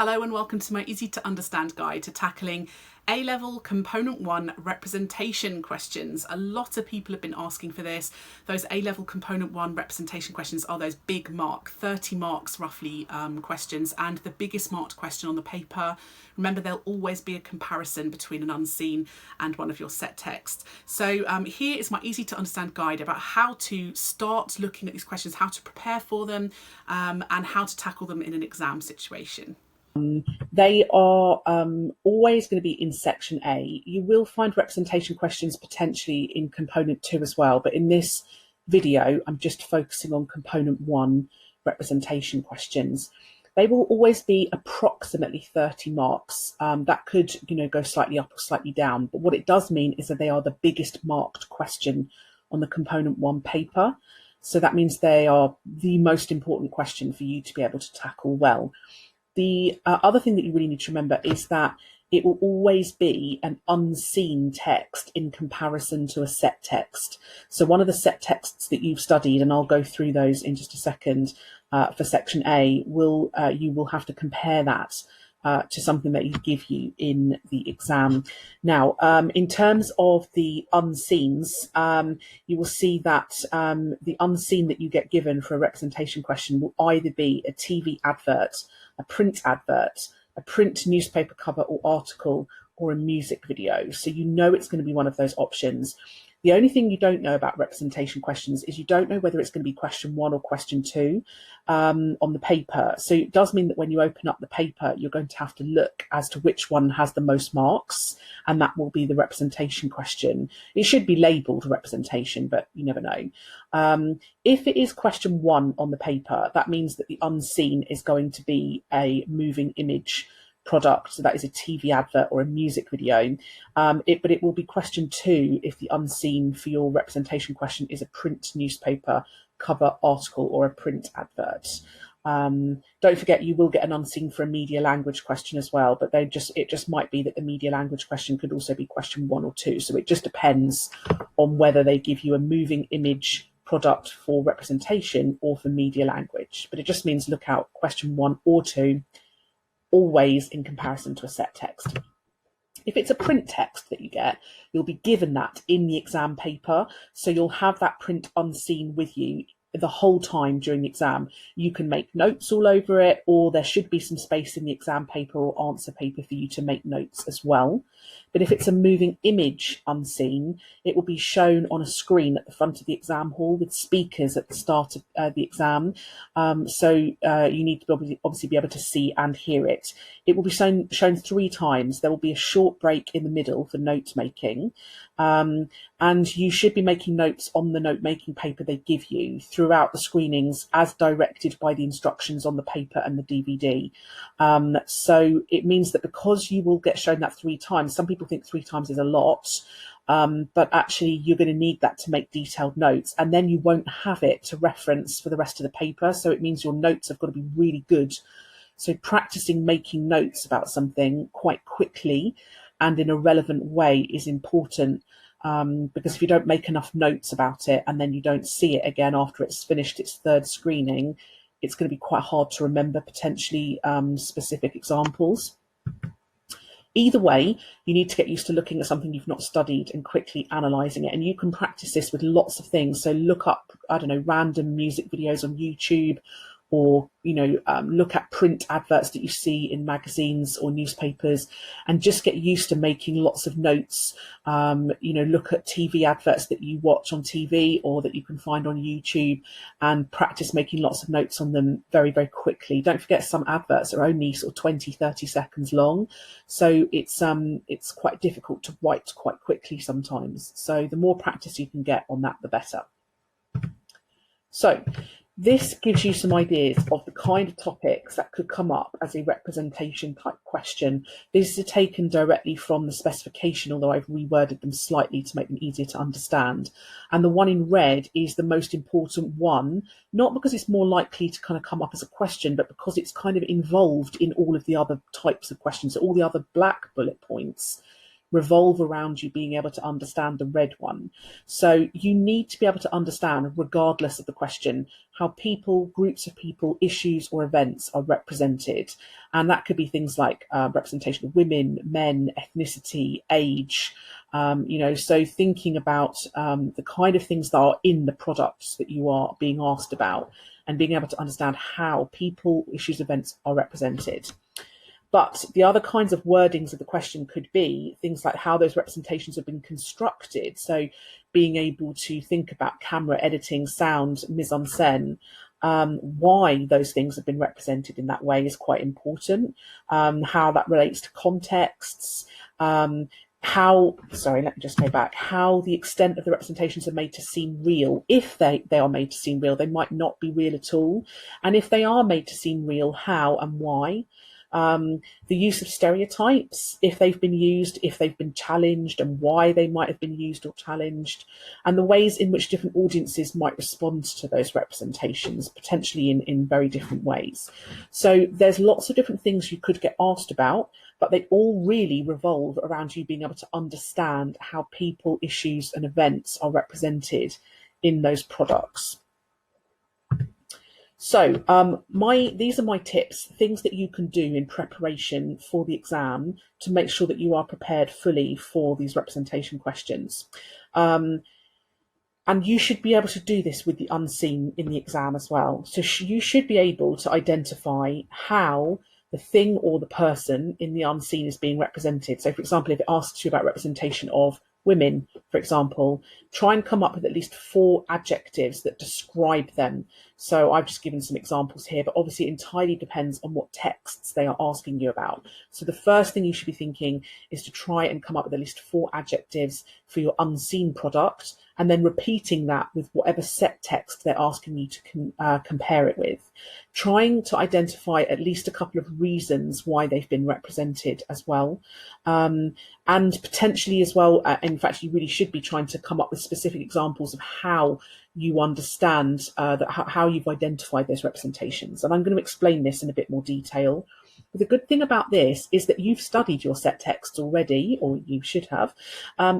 Hello and welcome to my easy to understand guide to tackling A-level Component 1 representation questions. A lot of people have been asking for this. Those A-level Component 1 representation questions are those big mark, 30 marks roughly questions, and the biggest marked question on the paper. Remember, there'll always be a comparison between an unseen and one of your set text. So here is my easy to understand guide about how to start looking at these questions, how to prepare for them, and how to tackle them in an exam situation. They are always going to be in section A. You will find representation questions potentially in component 2 as well, but in this video I'm just focusing on component 1 representation questions. They will always be approximately 30 marks. That could, go slightly up or slightly down, but what it does mean is that they are the biggest marked question on the component 1 paper. So that means they are the most important question for you to be able to tackle well. The other thing that you really need to remember is that it will always be an unseen text in comparison to a set text. So one of the set texts that you've studied, and I'll go through those in just a second, for section A, you will have to compare that to something that you give you in the exam. Now, in terms of the unseens, you will see that the unseen that you get given for a representation question will either be a TV advert, a print advert, a print newspaper cover or article, or a music video. So you know it's going to be one of those options. The only thing you don't know about representation questions is you don't know whether it's going to be question 1 or question 2 on the paper. So it does mean that when you open up the paper, you're going to have to look as to which one has the most marks, and that will be the representation question. It should be labelled representation, but you never know. If it is question 1 on the paper, that means that the unseen is going to be a moving image product, so that is a TV advert or a music video, but it will be question 2 if the unseen for your representation question is a print newspaper cover, article, or a print advert. Don't forget, you will get an unseen for a media language question as well, but it just might be that the media language question could also be question 1 or 2, so it just depends on whether they give you a moving image product for representation or for media language. But it just means look out question 1 or 2 always in comparison to a set text. If it's a print text that you get, you'll be given that in the exam paper, so you'll have that print unseen with you the whole time during the exam. You can make notes all over it, or there should be some space in the exam paper or answer paper for you to make notes as well. But if it's a moving image unseen, it will be shown on a screen at the front of the exam hall with speakers at the start of the exam. So you need to obviously be able to see and hear it. It will be shown 3 times. There will be a short break in the middle for note making. And you should be making notes on the note-making paper they give you throughout the screenings as directed by the instructions on the paper and the DVD. So it means that because you will get shown that 3 times, some people think 3 times is a lot, but actually you're going to need that to make detailed notes, and then you won't have it to reference for the rest of the paper. So it means your notes have got to be really good. So practicing making notes about something quite quickly and in a relevant way is important, because if you don't make enough notes about it and then you don't see it again after it's finished its 3rd screening, it's going to be quite hard to remember potentially specific examples. Either way, you need to get used to looking at something you've not studied and quickly analysing it. And you can practice this with lots of things. So look up, I don't know, random music videos on YouTube, or look at print adverts that you see in magazines or newspapers, and just get used to making lots of notes. Look at TV adverts that you watch on TV or that you can find on YouTube, and practice making lots of notes on them very, very quickly. Don't forget, some adverts are only sort of 20-30 seconds long, so it's quite difficult to write quite quickly sometimes. So the more practice you can get on that, the better. So this gives you some ideas of the kind of topics that could come up as a representation type question. These are taken directly from the specification, although I've reworded them slightly to make them easier to understand. And the one in red is the most important one, not because it's more likely to kind of come up as a question, but because it's kind of involved in all of the other types of questions. So all the other black bullet points revolve around you being able to understand the red one. So you need to be able to understand, regardless of the question, how people, groups of people, issues or events are represented. And that could be things like representation of women, men, ethnicity, age, so thinking about the kind of things that are in the products that you are being asked about and being able to understand how people, issues, events are represented. But the other kinds of wordings of the question could be things like how those representations have been constructed. So being able to think about camera editing, sound, mise-en-scène, why those things have been represented in that way is quite important. How that relates to contexts, how the extent of the representations are made to seem real. If they are made to seem real, they might not be real at all. And if they are made to seem real, how and why? The use of stereotypes, if they've been used, if they've been challenged, and why they might have been used or challenged, and the ways in which different audiences might respond to those representations, potentially in very different ways. So there's lots of different things you could get asked about, but they all really revolve around you being able to understand how people, issues, and events are represented in those products. So these are my tips, things that you can do in preparation for the exam to make sure that you are prepared fully for these representation questions. And you should be able to do this with the unseen in the exam as well. So you should be able to identify how the thing or the person in the unseen is being represented. So, for example, if it asks you about representation of women, for example, try and come up with at least 4 adjectives that describe them. So I've just given some examples here, but obviously it entirely depends on what texts they are asking you about. So the first thing you should be thinking is to try and come up with at least 4 adjectives for your unseen product, and then repeating that with whatever set text they're asking you to compare it with. Trying to identify at least a couple of reasons why they've been represented as well. And potentially as well, in fact, you really should be trying to come up with specific examples of how you understand how you've identified those representations. And I'm going to explain this in a bit more detail. But the good thing about this is that you've studied your set texts already, or you should have.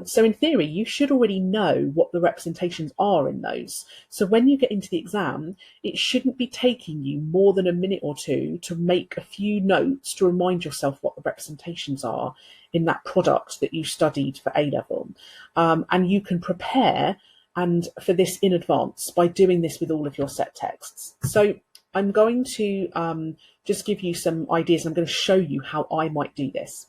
So in theory, you should already know what the representations are in those. So when you get into the exam, it shouldn't be taking you more than a minute or two to make a few notes to remind yourself what the representations are in that product that you studied for A-level. And you can prepare for this in advance by doing this with all of your set texts. So I'm going to just give you some ideas. I'm going to show you how I might do this.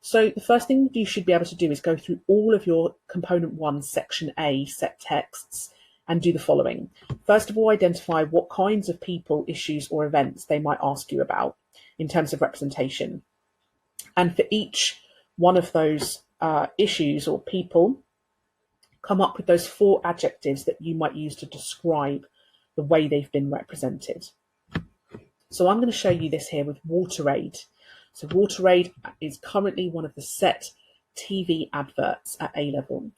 So the first thing you should be able to do is go through all of your component 1 section A set texts and do the following. First of all, identify what kinds of people, issues or events they might ask you about in terms of representation. And for each one of those issues or people, come up with those 4 adjectives that you might use to describe the way they've been represented. So I'm going to show you this here with Wateraid. So Wateraid is currently one of the set TV adverts at A-level.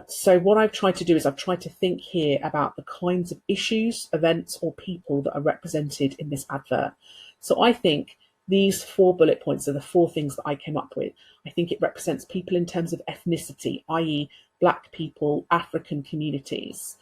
So what I've tried to do is I've tried to think here about the kinds of issues, events or people that are represented in this advert. So I think these 4 bullet points are the 4 things that I came up with. I think it represents people in terms of ethnicity, i.e. Black people, African communities.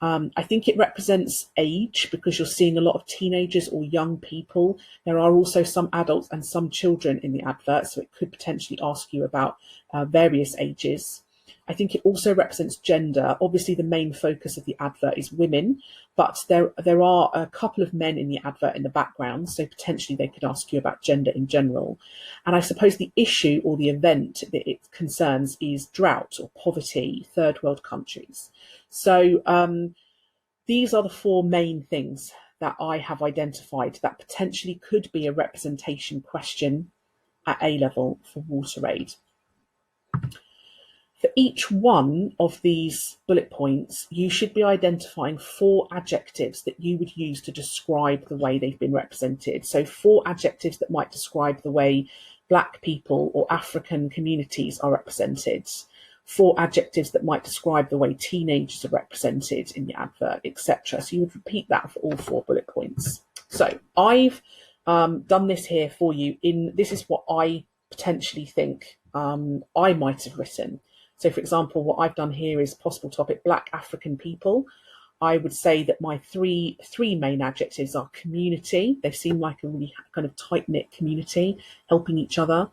I think it represents age because you're seeing a lot of teenagers or young people. There are also some adults and some children in the advert, so it could potentially ask you about various ages. I think it also represents gender. Obviously, the main focus of the advert is women, but there are a couple of men in the advert in the background, so potentially they could ask you about gender in general. And I suppose the issue or the event that it concerns is drought or poverty, third world countries. So these are the 4 main things that I have identified that potentially could be a representation question at A-level for Wateraid. For each one of these bullet points, you should be identifying 4 adjectives that you would use to describe the way they've been represented. So 4 adjectives that might describe the way Black people or African communities are represented. 4 adjectives that might describe the way teenagers are represented in the advert, etc. So you would repeat that for all 4 bullet points. So I've done this here for you. This is what I potentially think I might have written. So, for example, what I've done here is possible topic Black African people. I would say that my three main adjectives are community. They seem like a really kind of tight knit community, helping each other.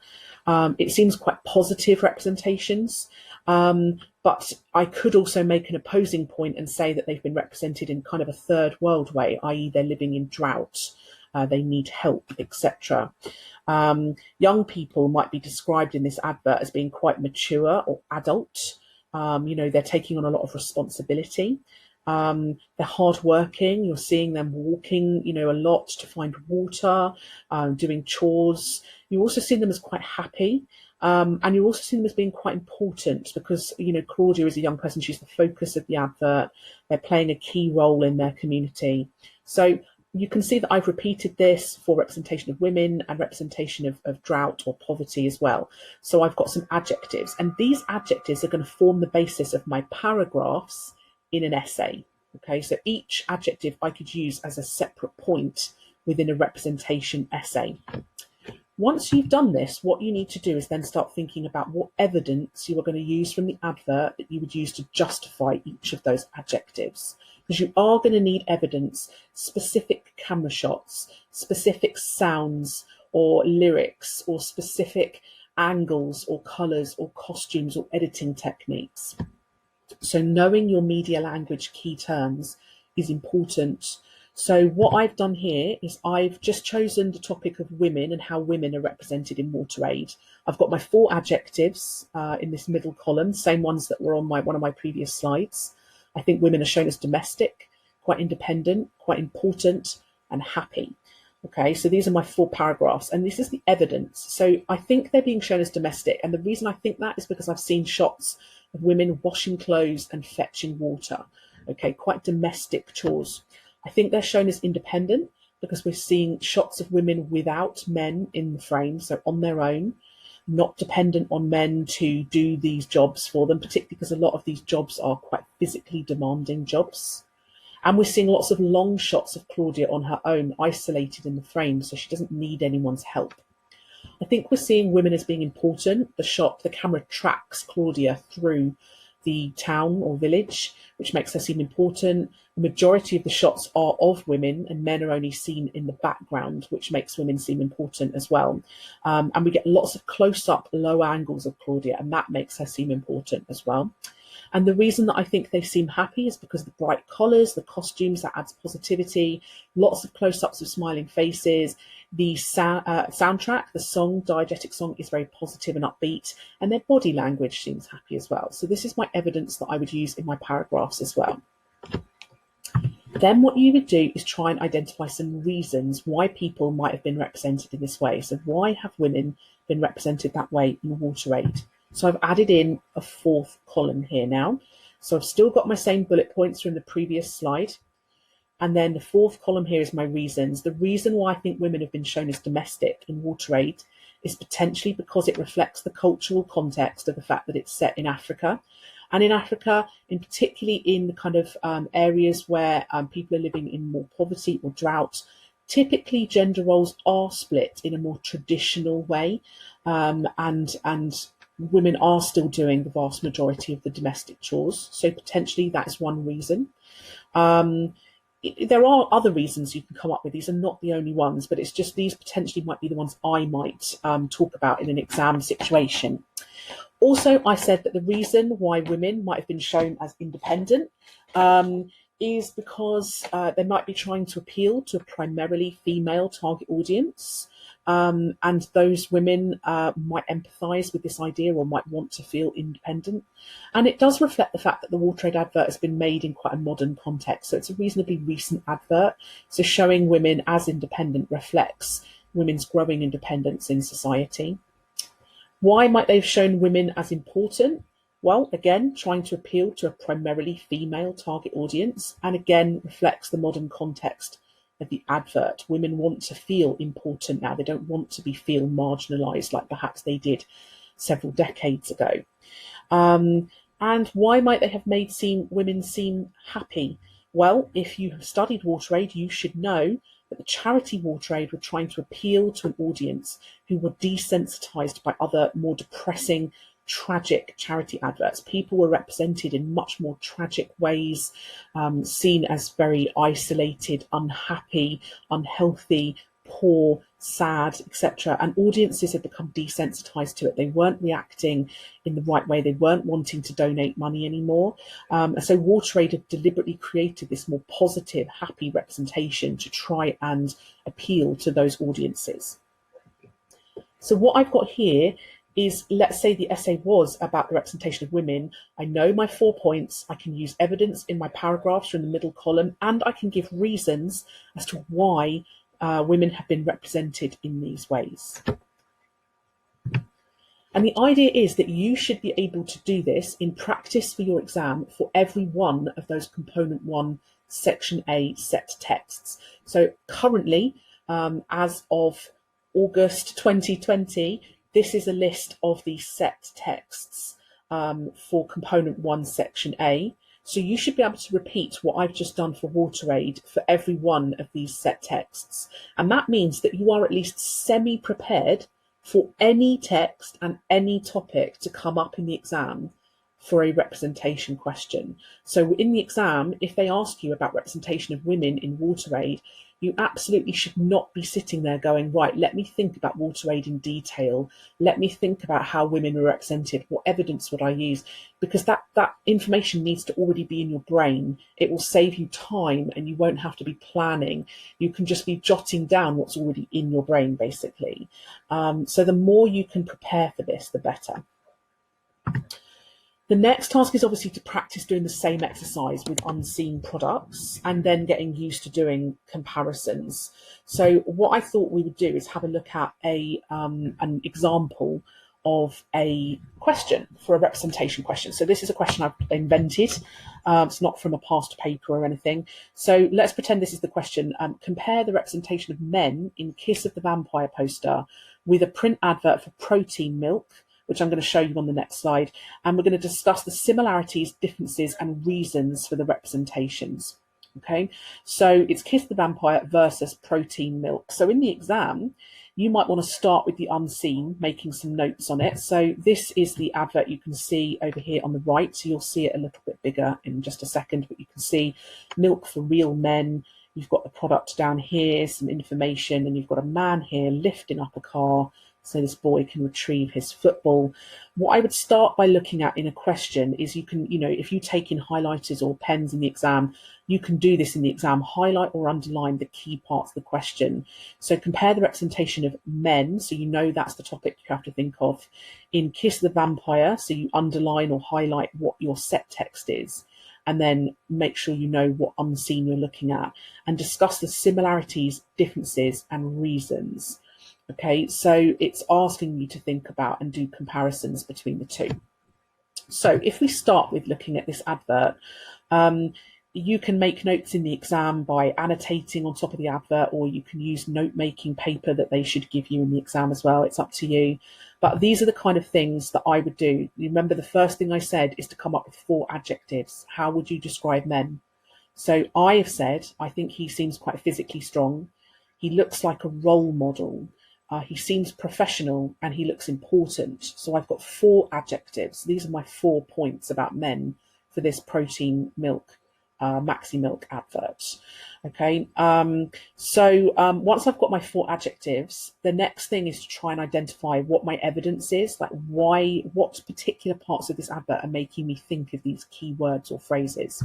It seems quite positive representations, but I could also make an opposing point and say that they've been represented in kind of a third world way, i.e., they're living in drought, they need help, etc. Young people might be described in this advert as being quite mature or adult. They're taking on a lot of responsibility. They're hardworking. You're seeing them walking, a lot to find water, doing chores. You also see them as quite happy. And you also see them as being quite important because, Claudia is a young person. She's the focus of the advert. They're playing a key role in their community. So you can see that I've repeated this for representation of women and representation of drought or poverty as well. So I've got some adjectives, and these adjectives are going to form the basis of my paragraphs in an essay. Okay, so each adjective I could use as a separate point within a representation essay. Once you've done this, what you need to do is then start thinking about what evidence you are going to use from the advert that you would use to justify each of those adjectives. Because you are going to need evidence, specific camera shots, specific sounds or lyrics or specific angles or colours or costumes or editing techniques. So knowing your media language key terms is important. So what I've done here is I've just chosen the topic of women and how women are represented in Wateraid. I've got my 4 adjectives in this middle column, same ones that were on one of my previous slides. I think women are shown as domestic, quite independent, quite important, and happy. Okay, so these are my 4 paragraphs, and this is the evidence. So I think they're being shown as domestic, and the reason I think that is because I've seen shots of women washing clothes and fetching water. Okay, quite domestic chores. I think they're shown as independent because we're seeing shots of women without men in the frame, so on their own, not dependent on men to do these jobs for them, particularly because a lot of these jobs are quite physically demanding jobs. And we're seeing lots of long shots of Claudia on her own, isolated in the frame, so she doesn't need anyone's help. I think we're seeing women as being important. The camera tracks Claudia through the town or village, which makes her seem important. The majority of the shots are of women, and men are only seen in the background, which makes women seem important as well. And we get lots of close-up, low angles of Claudia, and that makes her seem important as well. And the reason that I think they seem happy is because the bright colours, the costumes, that adds positivity, lots of close-ups of smiling faces. The soundtrack, the song, diegetic song, is very positive and upbeat, and their body language seems happy as well. So this is my evidence that I would use in my paragraphs as well. Then what you would do is try and identify some reasons why people might have been represented in this way. So why have women been represented that way in Wateraid? So I've added in a 4th column here now. So I've still got my same bullet points from the previous slide. And then the 4th column here is my reasons. The reason why I think women have been shown as domestic in Wateraid is potentially because it reflects the cultural context of the fact that it's set in Africa. And in Africa, in particularly in the kind of areas where people are living in more poverty or drought, typically gender roles are split in a more traditional way, and women are still doing the vast majority of the domestic chores. So potentially that is one reason. There are other reasons you can come up with. These are not the only ones, but it's just these potentially might be the ones I might talk about in an exam situation. Also, I said that the reason why women might have been shown as independent is because they might be trying to appeal to a primarily female target audience. And those women might empathise with this idea or might want to feel independent. And it does reflect the fact that the Wateraid advert has been made in quite a modern context. So it's a reasonably recent advert. So showing women as independent reflects women's growing independence in society. Why might they have shown women as important? Well, again, trying to appeal to a primarily female target audience, and again reflects the modern context of the advert. Women want to feel important now. They don't want to feel marginalised like perhaps they did several decades ago. And why might they have made women seem happy? Well, if you have studied Wateraid, you should know But the charity Wateraid were trying to appeal to an audience who were desensitized by other more depressing, tragic charity adverts. People were represented in much more tragic ways, seen as very isolated, unhappy, unhealthy, poor, sad, etc. And audiences had become desensitized to it. They weren't reacting in the right way. They weren't wanting to donate money anymore. So Wateraid had deliberately created this more positive, happy representation to try and appeal to those audiences. So what I've got here is, let's say the essay was about the representation of women. I know my 4 points. I can use evidence in my paragraphs from the middle column, and I can give reasons as to why women have been represented in these ways. And the idea is that you should be able to do this in practice for your exam for every one of those component 1 section A set texts. So currently, as of August 2020, this is a list of the set texts for component 1 section A. So you should be able to repeat what I've just done for Wateraid for every one of these set texts. And that means that you are at least semi-prepared for any text and any topic to come up in the exam for a representation question. So in the exam, if they ask you about representation of women in Wateraid, you absolutely should not be sitting there going, right, let me think about Wateraid in detail. Let me think about how women are represented. What evidence would I use? Because that information needs to already be in your brain. It will save you time and you won't have to be planning. You can just be jotting down what's already in your brain, basically. So the more you can prepare for this, the better. The next task is obviously to practice doing the same exercise with unseen products and then getting used to doing comparisons. So what I thought we would do is have a look at an example of a question for a representation question. So this is a question I've invented. It's not from a past paper or anything. So let's pretend this is the question. Compare the representation of men in Kiss of the Vampire poster with a print advert for protein milk, which I'm going to show you on the next slide. And we're going to discuss the similarities, differences, and reasons for the representations. Okay, so it's Kiss the Vampire versus protein milk. So in the exam, you might want to start with the unseen, making some notes on it. So this is the advert you can see over here on the right. So you'll see it a little bit bigger in just a second, but you can see milk for real men. You've got the product down here, some information, and you've got a man here lifting up a car so this boy can retrieve his football. What I would start by looking at in a question is you can, if you take in highlighters or pens in the exam, you can do this in the exam, highlight or underline the key parts of the question. So compare the representation of men, so you know that's the topic you have to think of. In Kiss the Vampire, so you underline or highlight what your set text is, and then make sure you know what unseen you're looking at, and discuss the similarities, differences, and reasons. Okay, so it's asking you to think about and do comparisons between the two. So if we start with looking at this advert, you can make notes in the exam by annotating on top of the advert, or you can use note-making paper that they should give you in the exam as well. It's up to you. But these are the kind of things that I would do. Remember, the first thing I said is to come up with 4 adjectives. How would you describe men? So I have said, I think he seems quite physically strong. He looks like a role model. He seems professional and he looks important. So I've got 4 adjectives. These are my 4 points about men for this protein milk, Maxi Milk advert. Okay, so once I've got my 4 adjectives, the next thing is to try and identify what my evidence is, like what particular parts of this advert are making me think of these keywords or phrases.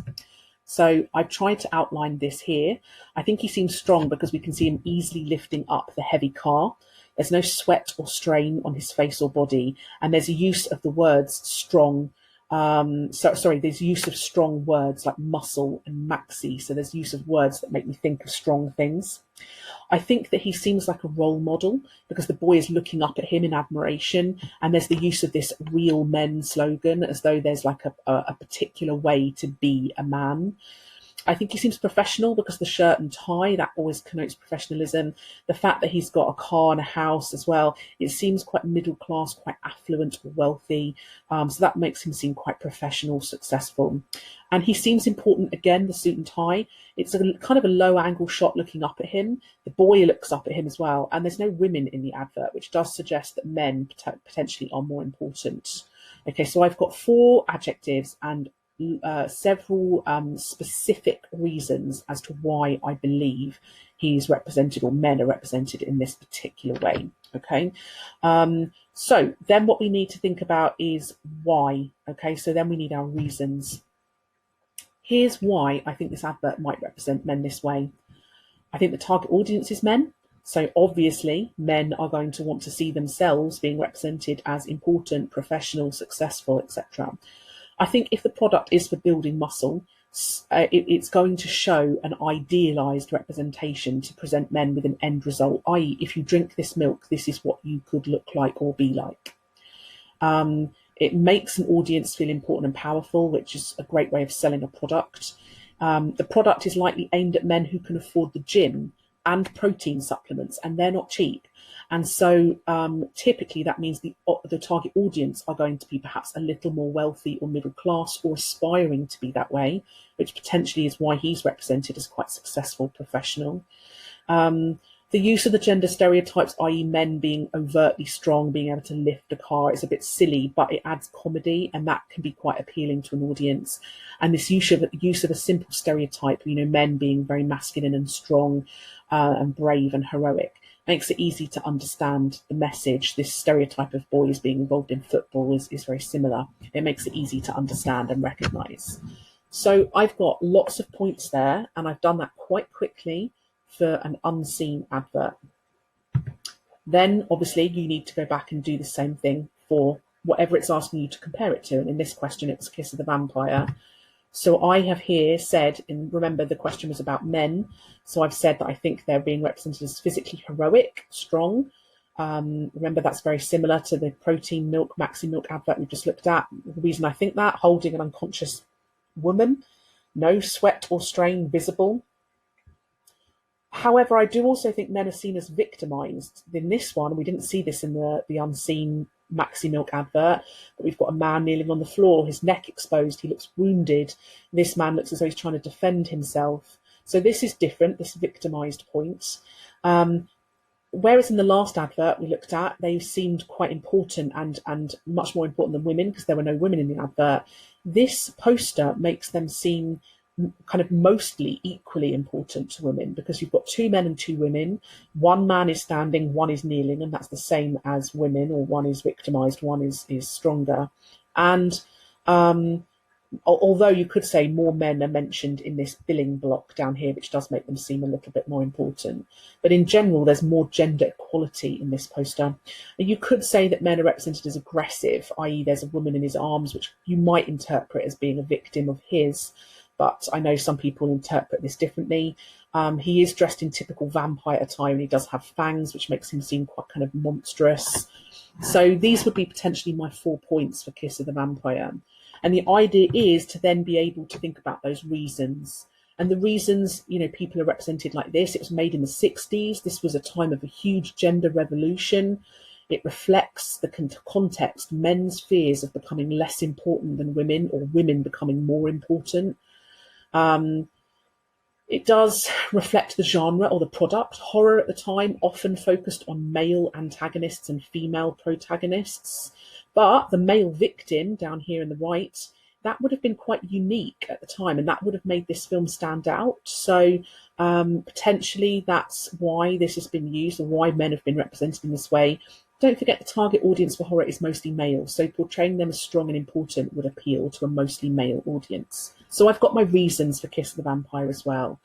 So I've tried to outline this here. I think he seems strong because we can see him easily lifting up the heavy car. There's no sweat or strain on his face or body. And there's a use of the words strong. There's use of strong words like muscle and maxi. So there's use of words that make me think of strong things. I think that he seems like a role model because the boy is looking up at him in admiration, and there's the use of this real men slogan as though there's like a particular way to be a man. I think he seems professional because the shirt and tie, that always connotes professionalism. The fact that he's got a car and a house as well, it seems quite middle class, quite affluent, wealthy. So that makes him seem quite professional, successful. And he seems important again, the suit and tie. It's a kind of a low angle shot looking up at him. The boy looks up at him as well. And there's no women in the advert, which does suggest that men potentially are more important. Okay, so I've got 4 adjectives and several specific reasons as to why I believe he's represented, or men are represented in this particular way. Okay, so then what we need to think about is why. Okay, so then we need our reasons. Here's why I think this advert might represent men this way. I think the target audience is men. So obviously, men are going to want to see themselves being represented as important, professional, successful, etc. I think if the product is for building muscle, it's going to show an idealized representation to present men with an end result, i.e., if you drink this milk, this is what you could look like or be like. It makes an audience feel important and powerful, which is a great way of selling a product. The product is likely aimed at men who can afford the gym and protein supplements, and they're not cheap. And so typically that means the target audience are going to be perhaps a little more wealthy or middle class or aspiring to be that way, which potentially is why he's represented as quite successful professional. The use of the gender stereotypes, i.e. men being overtly strong, being able to lift a car, is a bit silly, but it adds comedy, and that can be quite appealing to an audience. And this use of a simple stereotype, men being very masculine and strong and brave and heroic, makes it easy to understand the message. This stereotype of boys being involved in football is very similar. It makes it easy to understand and recognise. So I've got lots of points there, and I've done that quite quickly for an unseen advert. Then obviously you need to go back and do the same thing for whatever it's asking you to compare it to. And in this question, it was Kiss of the Vampire. So I have here said, and remember the question was about men, so I've said that I think they're being represented as physically heroic, strong. Remember, that's very similar to the protein milk, Maxi Milk advert we've just looked at. The reason I think that, holding an unconscious woman, no sweat or strain visible. However, I do also think men are seen as victimised. In this one, we didn't see this in the unseen Maxi Milk advert, but we've got a man kneeling on the floor, his neck exposed, he looks wounded. This man looks as though he's trying to defend himself. So this is different, this victimised point. Whereas in the last advert we looked at, they seemed quite important and much more important than women because there were no women in the advert. This poster makes them seem kind of mostly equally important to women because you've got 2 men and 2 women. One man is standing, one is kneeling, and that's the same as women, or one is victimized, one is stronger. And although you could say more men are mentioned in this billing block down here, which does make them seem a little bit more important. But in general, there's more gender equality in this poster. And you could say that men are represented as aggressive, i.e. there's a woman in his arms, which you might interpret as being a victim of his. But I know some people interpret this differently. He is dressed in typical vampire attire and he does have fangs, which makes him seem quite kind of monstrous. So these would be potentially my 4 points for Kiss of the Vampire. And the idea is to then be able to think about those reasons. And the reasons, people are represented like this. It was made in the 60s. This was a time of a huge gender revolution. It reflects the context, men's fears of becoming less important than women or women becoming more important. It does reflect the genre or the product. Horror at the time often focused on male antagonists and female protagonists, but the male victim down here in the right, that would have been quite unique at the time, and that would have made this film stand out. So potentially that's why this has been used and why men have been represented in this way. Don't forget the target audience for horror is mostly male, so portraying them as strong and important would appeal to a mostly male audience. So I've got my reasons for Kiss of the Vampire as well.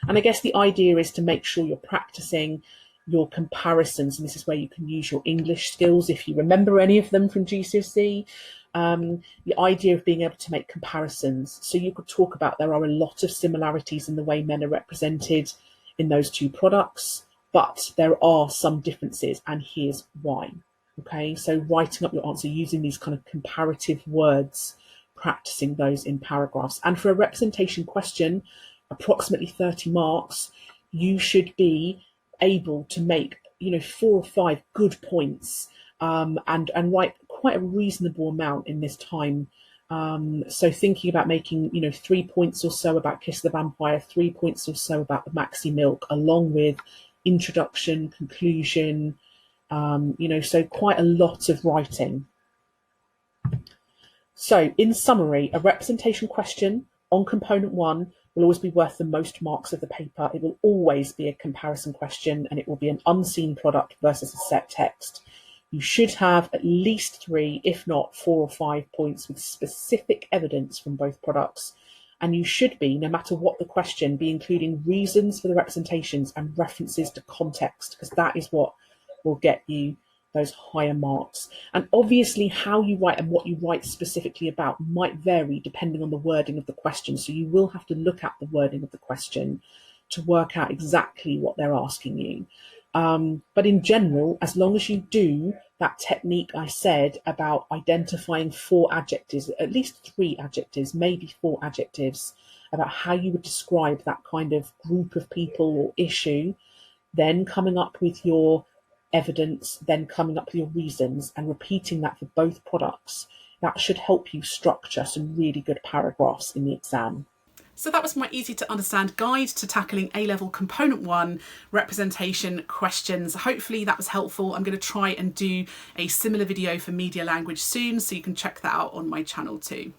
And I guess the idea is to make sure you're practicing your comparisons, and this is where you can use your English skills if you remember any of them from GCSE. The idea of being able to make comparisons. So you could talk about there are a lot of similarities in the way men are represented in those 2 products, but there are some differences, and here's why. Okay, so writing up your answer using these kind of comparative words, practicing those in paragraphs. And for a representation question, approximately 30 marks, you should be able to make, 4 or 5 good points, and write quite a reasonable amount in this time. So thinking about making, 3 points or so about Kiss the Vampire, 3 points or so about the Maxi Milk, along with introduction, conclusion, so quite a lot of writing. So, in summary, a representation question on component 1 will always be worth the most marks of the paper. It will always be a comparison question, and it will be an unseen product versus a set text. You should have at least 3, if not 4 or 5 points with specific evidence from both products. And you should be, no matter what the question, be including reasons for the representations and references to context, because that is what will get you those higher marks. And obviously how you write and what you write specifically about might vary depending on the wording of the question. So you will have to look at the wording of the question to work out exactly what they're asking you. But in general, as long as you do that technique I said about identifying 4 adjectives, at least 3 adjectives, maybe 4 adjectives, about how you would describe that kind of group of people or issue, then coming up with your evidence, then coming up with your reasons and repeating that for both products, that should help you structure some really good paragraphs in the exam. So that was my easy to understand guide to tackling A-level component 1 representation questions. Hopefully that was helpful. I'm going to try and do a similar video for media language soon, so you can check that out on my channel too.